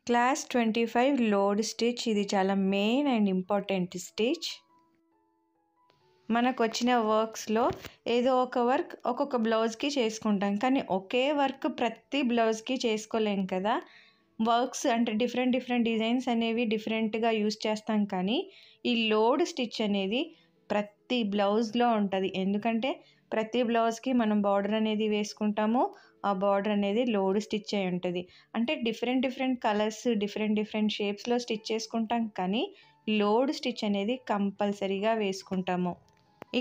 Class 25 load stitch. ఇది చాలా main and important stitch. మనకు వచ్చిన వర్క్స్లో ఏదో ఒక వర్క్ ఒక్కొక్క బ్లౌజ్కి చేసుకుంటాం, కానీ ఒకే వర్క్ ప్రతి బ్లౌజ్కి చేసుకోలేం కదా. వర్క్స్ అంటే డిఫరెంట్ డిజైన్స్ అనేవి డిఫరెంట్గా యూస్ చేస్తాం, కానీ ఈ లోడ్ స్టిచ్ అనేది ప్రతి బ్లౌజ్లో ఉంటుంది. ఎందుకంటే ప్రతి బ్లౌజ్కి మనం బార్డర్ అనేది వేసుకుంటాము, ఆ బార్డర్ అనేది లోడ్ స్టిచ్ అయి ఉంటుంది. అంటే డిఫరెంట్ కలర్స్ డిఫరెంట్ షేప్స్లో స్టిచ్ చేసుకుంటాం, కానీ లోడ్ స్టిచ్ అనేది కంపల్సరీగా వేసుకుంటాము.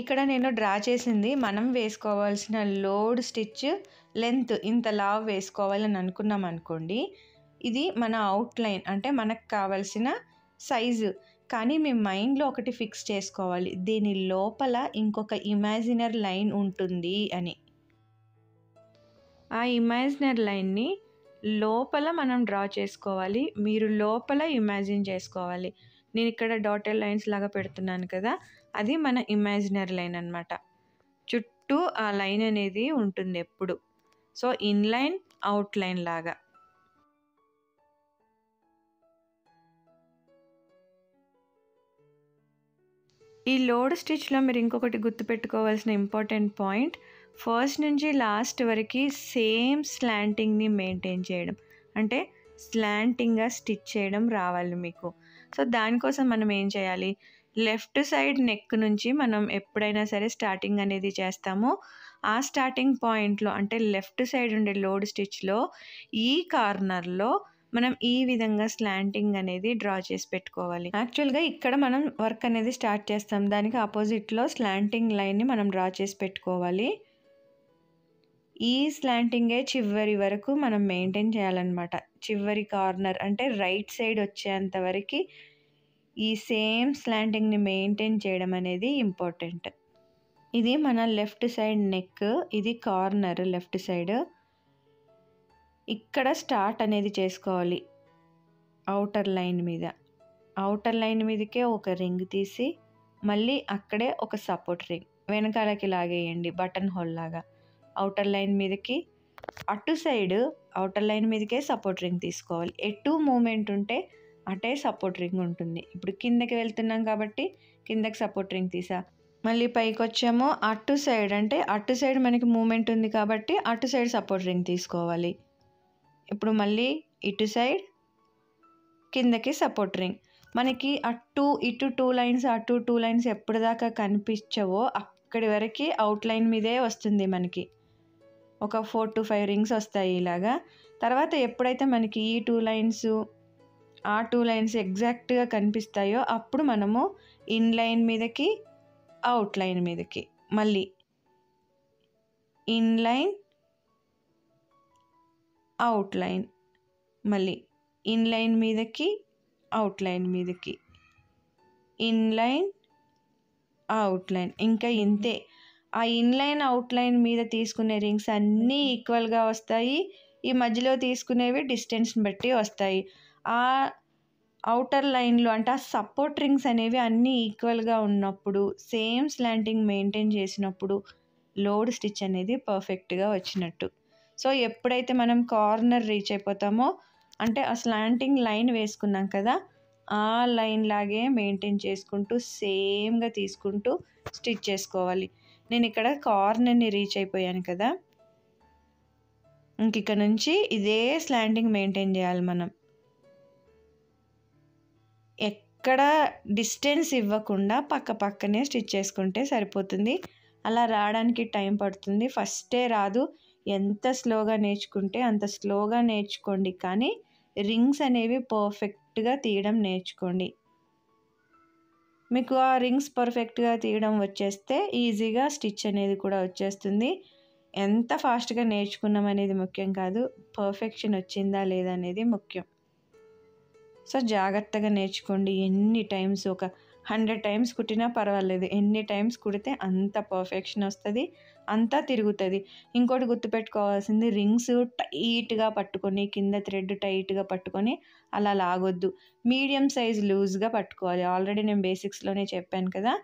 ఇక్కడ నేను డ్రా చేసింది మనం వేసుకోవాల్సిన లోడ్ స్టిచ్ లెంత్ ఇంత లావ్ వేసుకోవాలని అనుకున్నాం అనుకోండి, ఇది మన అవుట్లైన్ అంటే మనకు కావాల్సిన సైజు. కానీ మీ మైండ్లో ఒకటి ఫిక్స్ చేసుకోవాలి, దీని లోపల ఇంకొక ఇమాజినర్ లైన్ ఉంటుంది అని. ఆ ఇమాజినర్ లైన్ని లోపల మనం డ్రా చేసుకోవాలి. మీరు లోపల ఇమాజిన్ చేసుకోవాలి. నేను ఇక్కడ డాటెడ్ లైన్స్ లాగా పెడుతున్నాను కదా, అది మన ఇమాజినర్ లైన్ అనమాట. చుట్టూ ఆ లైన్ అనేది ఉంటుంది ఎప్పుడు. సో ఇన్లైన్ అవుట్లైన్ లాగా. ఈ లోడ్ స్టిచ్లో మీరు ఇంకొకటి గుర్తుపెట్టుకోవాల్సిన ఇంపార్టెంట్ పాయింట్, ఫస్ట్ నుంచి లాస్ట్ వరకు సేమ్ స్లాంటింగ్ని మెయింటైన్ చేయడం. అంటే స్లాంటింగ్గా స్టిచ్ చేయడం రావాలి మీకు. సో దానికోసం మనం ఏం చేయాలి, లెఫ్ట్ సైడ్ నెక్ నుంచి మనం ఎప్పుడైనా సరే స్టార్టింగ్ అనేది చేస్తామో, ఆ స్టార్టింగ్ పాయింట్లో అంటే లెఫ్ట్ సైడ్ ఉండే లోడ్ స్టిచ్లో ఈ కార్నర్లో మనం ఈ విధంగా స్లాంటింగ్ అనేది డ్రా చేసి పెట్టుకోవాలి. యాక్చువల్గా ఇక్కడ మనం వర్క్ అనేది స్టార్ట్ చేస్తాం, దానికి ఆపోజిట్లో స్లాంటింగ్ లైన్ని మనం డ్రా చేసి పెట్టుకోవాలి. ఈ స్లాంటింగే చివరి వరకు మనం మెయింటైన్ చేయాలన్నమాట. చివరి కార్నర్ అంటే రైట్ సైడ్ వచ్చేంత వరకు ఈ సేమ్ స్లాంటింగ్ని మెయింటైన్ చేయడం అనేది ఇంపార్టెంట్. ఇది మన లెఫ్ట్ సైడ్ నెక్, ఇది కార్నర్ లెఫ్ట్ సైడ్. ఇక్కడ స్టార్ట్ అనేది చేసుకోవాలి అవుటర్ లైన్ మీద. అవుటర్ లైన్ మీదకే ఒక రింగ్ తీసి మళ్ళీ అక్కడే ఒక సపోర్ట్ రింగ్ వెనకాలకి లాగేయండి, బటన్ హోల్ లాగా. అవుటర్ లైన్ మీదకి అటు సైడ్ అవుటర్ లైన్ మీదకే సపోర్ట్ రింగ్ తీసుకోవాలి. ఎటు మూమెంట్ ఉంటే అటే సపోర్ట్ రింగ్ ఉంటుంది. ఇప్పుడు కిందకి వెళ్తున్నాం కాబట్టి కిందకి సపోర్ట్ రింగ్ తీసా, మళ్ళీ పైకి వచ్చామో అటు సైడ్ అంటే అటు సైడ్ మనకి మూమెంట్ ఉంది కాబట్టి అటు సైడ్ సపోర్ట్ రింగ్ తీసుకోవాలి. ఇప్పుడు మళ్ళీ ఇటు సైడ్ కిందకి సపోర్ట్ రింగ్. మనకి అటు ఇటు 2 లైన్స్ అటు 2 లైన్స్ ఎప్పటిదాకా కనిపించవో అక్కడి వరకు అవుట్లైన్ మీదే వస్తుంది మనకి. ఒక 4 to 5 రింగ్స్ వస్తాయి ఇలాగా. తర్వాత ఎప్పుడైతే మనకి ఈ 2 లైన్స్ ఆ 2 లైన్స్ ఎగ్జాక్ట్గా కనిపిస్తాయో అప్పుడు మనము ఇన్లైన్ మీదకి అవుట్లైన్ మీదకి మళ్ళీ ఇన్లైన్ అవుట్లైన్, మళ్ళీ ఇన్లైన్ మీదకి అవుట్లైన్ మీదకి ఇన్లైన్ అవుట్లైన్. ఇంకా ఇంతే. ఆ ఇన్లైన్ అవుట్లైన్ మీద తీసుకునే రింగ్స్ అన్నీ ఈక్వల్గా వస్తాయి. ఈ మధ్యలో తీసుకునేవి డిస్టెన్స్ని బట్టి వస్తాయి. ఆ అవుటర్ లైన్లో అంటే ఆ సపోర్ట్ రింగ్స్ అనేవి అన్నీ ఈక్వల్గా ఉన్నప్పుడు, సేమ్ స్లాంటింగ్ మెయింటైన్ చేసినప్పుడు లోడ్ స్టిచ్ అనేది పర్ఫెక్ట్గా వచ్చినట్టు. సో ఎప్పుడైతే మనం కార్నర్ రీచ్ అయిపోతామో అంటే ఆ స్లాంటింగ్ లైన్ వేసుకున్నాం కదా, ఆ లైన్ లాగే మెయింటైన్ చేసుకుంటూ సేమ్గా తీసుకుంటూ స్టిచ్ చేసుకోవాలి. నేను ఇక్కడ కార్నర్ని రీచ్ అయిపోయాను కదా, ఇంక ఇక్కడ నుంచి ఇదే స్లాంటింగ్ మెయింటైన్ చేయాలి మనం. ఎక్కడ డిస్టెన్స్ ఇవ్వకుండా పక్కనే స్టిచ్ చేసుకుంటే సరిపోతుంది. అలా రావడానికి టైం పడుతుంది, ఫస్టే రాదు. ఎంత స్లోగా నేర్చుకుంటే అంత స్లోగా నేర్చుకోండి, కానీ రింగ్స్ అనేవి పర్ఫెక్ట్గా తీయడం నేర్చుకోండి. మీకు ఆ రింగ్స్ పర్ఫెక్ట్గా తీయడం వచ్చేస్తే ఈజీగా స్టిచ్ అనేది కూడా వచ్చేస్తుంది. ఎంత ఫాస్ట్గా నేర్చుకున్నాం అనేది ముఖ్యం కాదు, పర్ఫెక్షన్ వచ్చిందా లేదా అనేది ముఖ్యం. సో జాగ్రత్తగా నేర్చుకోండి. ఎన్ని టైమ్స్, ఒక 100 టైమ్స్ కుట్టినా పర్వాలేదు, ఎన్ని టైమ్స్ కుడితే అంత పర్ఫెక్షన్ వస్తుంది, అంతా తిరుగుతుంది. ఇంకోటి గుర్తుపెట్టుకోవాల్సింది, రింగ్స్ టైట్గా పట్టుకొని కింద థ్రెడ్ టైట్గా పట్టుకొని అలా లాగొద్దు. మీడియం సైజ్ లూజ్గా పట్టుకోవాలి. ఆల్రెడీ నేను బేసిక్స్లోనే చెప్పాను కదా,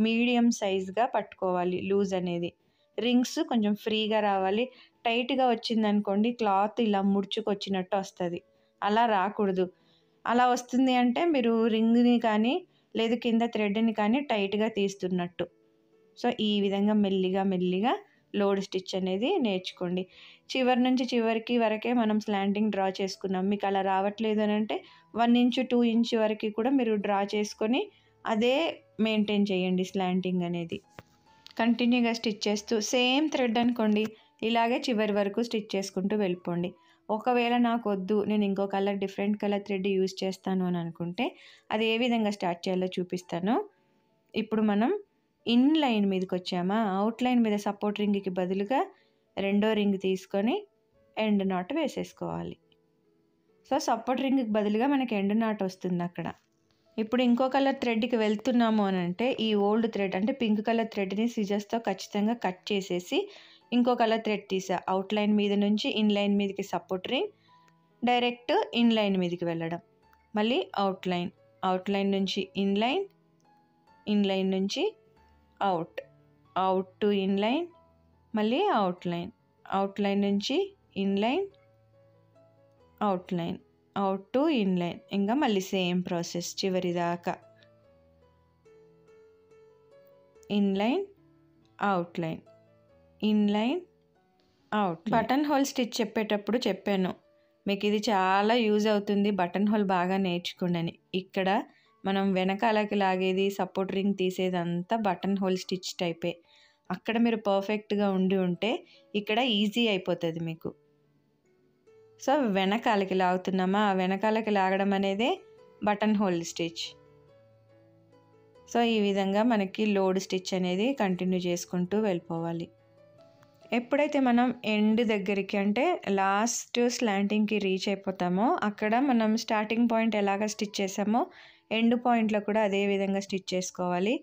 మీడియం సైజ్గా పట్టుకోవాలి లూజ్ అనేది. రింగ్స్ కొంచెం ఫ్రీగా రావాలి. టైట్గా వచ్చిందనుకోండి క్లాత్ ఇలా ముడుచుకొచ్చినట్టు వస్తుంది, అలా రాకూడదు. అలా వస్తుంది అంటే మీరు రింగ్‌ని కానీ, లేదు కింద థ్రెడ్‌ని కానీ టైట్‌గా తీస్తున్నట్టు. సో, ఈ విధంగా మెల్లిగా మెల్లిగా లోడ్ స్టిచ్ అనేది నేర్చుకోండి. చివరి నుంచి చివరికి వరకే మనం స్లాంటింగ్ డ్రా చేసుకున్నాం. మీకు అలా రావట్లేదు అనంటే 1 ఇంచ్, 2 ఇంచ్ వరకి కూడా మీరు డ్రా చేసుకొని అదే మెయింటైన్ చేయండి స్లాంటింగ్ అనేది. కంటిన్యూగా స్టిచ్ చేస్తూ సేమ్ థ్రెడ్ అనుకోండి, ఇలాగే చివరి వరకు స్టిచ్ చేసుకుంటూ వెళ్ళిపోండి. ఒకవేళ నాకొద్దు, నేను ఇంకో డిఫరెంట్ కలర్ థ్రెడ్ యూజ్ చేస్తాను అని అనుకుంటే అది ఏ విధంగా స్టార్ట్ చేయాలో చూపిస్తాను. ఇప్పుడు మనం ఇన్ లైన్ మీదకొచ్చామా, అవుట్ లైన్ మీద సపోర్ట్ రింగ్‌కి బదులుగా రెండో రింగ్ తీసుకొని ఎండ్ నాట్ వేసేసుకోవాలి. సో, సపోర్ట్ రింగ్‌కి బదులుగా మనకి ఎండ్ నాట్ వస్తుందక్కడ. ఇప్పుడు ఇంకో కలర్ థ్రెడ్‌కి వెళ్తున్నాము అనంటే ఈ ఓల్డ్ థ్రెడ్ అంటే పింక్ కలర్ థ్రెడ్‌ని సిజర్స్‌తో ఖచ్చితంగా కట్ చేసేసి ఇంకో కలర్ థ్రెడ్ తీసా. అవుట్ లైన్ మీద నుంచి ఇన్ లైన్ మీదకి support ring, direct in line మీదకి వెళ్ళడం. మళ్ళీ అవుట్ లైన్ నుంచి ఇన్ లైన్ నుంచి అవుట్ టు ఇన్ లైన్, మళ్ళీ అవుట్ లైన్ నుంచి in line, out to in line. ఇంకా మళ్ళీ సేమ్ ప్రాసెస్ చివరి దాకా. In line, out line, in line, out. Button hole stitch చెప్పేటప్పుడు చెప్పాను, మీకు ఇది చాలా యూజ్ అవుతుంది, బటన్ హోల్ బాగా నేర్చుకోండి అని. ఇక్కడ మనం వెనకాలకి లాగేది, సపోర్ట్ రింగ్ తీసేదంతా బటన్ హోల్ స్టిచ్ టైపే. అక్కడ మీరు పర్ఫెక్ట్గా ఉంటే ఇక్కడ ఈజీ అయిపోతుంది మీకు. సో, వెనకాలకి లాగుతున్నామా, ఆ వెనకాలకి లాగడం అనేదే బటన్ హోల్ స్టిచ్. సో, ఈ విధంగా మనకి లోడ్ స్టిచ్ అనేది కంటిన్యూ చేసుకుంటూ వెళ్ళిపోవాలి. ఎప్పుడైతే మనం ఎండ్ దగ్గరికి అంటే లాస్ట్ స్లాంటింగ్‌కి రీచ్ అయిపోతామో అక్కడ మనం స్టార్టింగ్ పాయింట్ ఎలాగ స్టిచ్ చేసామో ఎండ్ పాయింట్లో కూడా అదే విధంగా స్టిచ్ చేసుకోవాలి.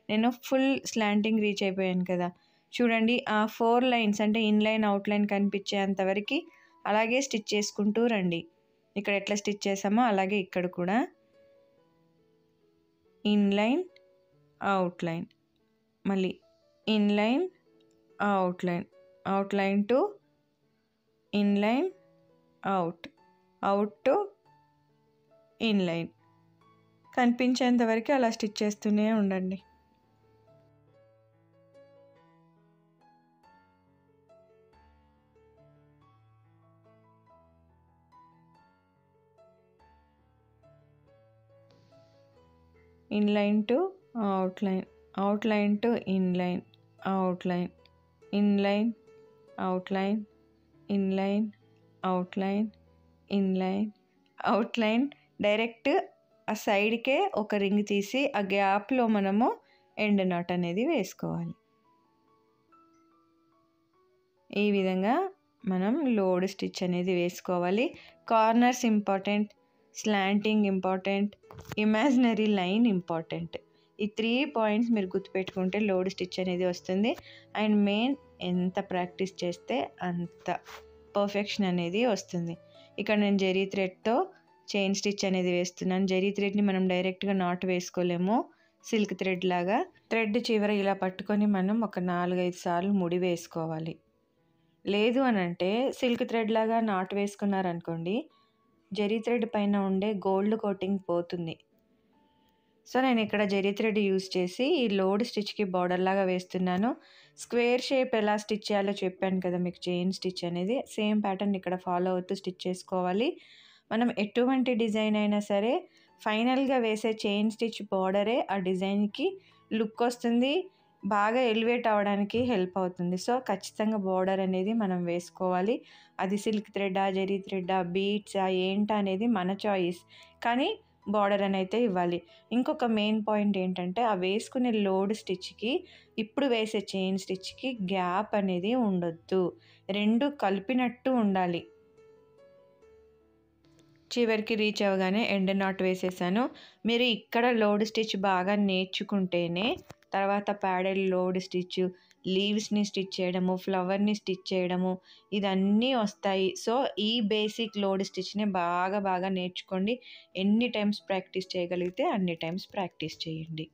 నేను ఫుల్ స్లాంటింగ్ రీచ్ అయిపోయాను కదా, చూడండి ఆ 4 లైన్స్ అంటే ఇన్ లైన్, అవుట్ లైన్ కనిపించేంత వరకు అలాగే స్టిచ్ చేసుకుంటూ రండి. ఇక్కడ ఎట్లా స్టిచ్ చేసామో అలాగే ఇక్కడ కూడా ఇన్ లైన్, అవుట్ లైన్, మళ్ళీ in line, out line to in line, out to in line కనిపించేంత వరకు అలా స్టిచ్ చేస్తూనే ఉండండి. In line to out line to in line, out line, in line, out line, in line, out line, in line, out line. Direct ఆ సైడ్కే ఒక ring తీసి ఆ గ్యాప్లో మనము ఎండ్ నాట్ అనేది వేసుకోవాలి. ఈ విధంగా మనం లోడ్ స్టిచ్ అనేది వేసుకోవాలి. Corners important, slanting important, imaginary line important. ఈ 3 పాయింట్స్ మీరు గుర్తుపెట్టుకుంటే లోడ్ స్టిచ్ అనేది వస్తుంది. అండ్ మెయిన్ ఎంత ప్రాక్టీస్ చేస్తే అంత పర్ఫెక్షన్ అనేది వస్తుంది. ఇక్కడ నేను జెరీ థ్రెడ్తో చైన్ స్టిచ్ అనేది వేస్తున్నాను. జెరీ థ్రెడ్ని మనం డైరెక్ట్గా నాట్ వేసుకోలేము, సిల్క్ థ్రెడ్ లాగా. థ్రెడ్ చివర ఇలా పట్టుకొని మనం ఒక 4-5 సార్లు ముడి వేసుకోవాలి. లేదు అని అంటే సిల్క్ థ్రెడ్ లాగా నాట్ వేసుకున్నారనుకోండి, జెరీ థ్రెడ్ పైన ఉండే గోల్డ్ కోటింగ్ పోతుంది. సో, నేను ఇక్కడ జెరీ థ్రెడ్ యూజ్ చేసి ఈ లోడ్ స్టిచ్కి బార్డర్ లాగా వేస్తున్నాను. స్క్వేర్ షేప్ ఎలా స్టిచ్ చేయాలో చెప్పాను కదా మీకు, చైన్ స్టిచ్ అనేది సేమ్ ప్యాటర్న్ ఇక్కడ ఫాలో అవుతూ స్టిచ్ చేసుకోవాలి. మనం ఎటువంటి డిజైన్ అయినా సరే ఫైనల్గా వేసే చైన్ స్టిచ్ బార్డరే ఆ డిజైన్కి లుక్ వస్తుంది, బాగా ఎలివేట్ అవ్వడానికి హెల్ప్ అవుతుంది. సో, ఖచ్చితంగా బార్డర్ అనేది మనం వేసుకోవాలి. అది సిల్క్ థ్రెడ్డా, జెరీ థ్రెడ్డా, బీడ్సా ఏంటా అనేది మన చాయిస్, కానీ బార్డర్ అని అయితే ఇవ్వాలి. ఇంకొక మెయిన్ పాయింట్ ఏంటంటే ఆ వేసుకునే లోడ్ స్టిచ్కి ఇప్పుడు వేసే చైన్ స్టిచ్కి గ్యాప్ అనేది ఉండొద్దు, రెండు కలిపినట్టు ఉండాలి. చివరికి రీచ్ అవ్వగానే ఎండ్ నాట్ వేసేసాను. మీరు ఇక్కడ లోడ్ స్టిచ్ బాగా నేర్చుకుంటేనే తర్వాత ప్యాడెల్ లోడ్ స్టిచ్, లీవ్స్ని స్టిచ్ చేయడము, ఫ్లవర్ని స్టిచ్ చేయడము ఇదన్నీ వస్తాయి. సో, ఈ బేసిక్ లోడ్ స్టిచ్ని బాగా నేర్చుకోండి. ఎన్ని టైమ్స్ ప్రాక్టీస్ చేయగలిగితే అన్ని టైమ్స్ ప్రాక్టీస్ చేయండి.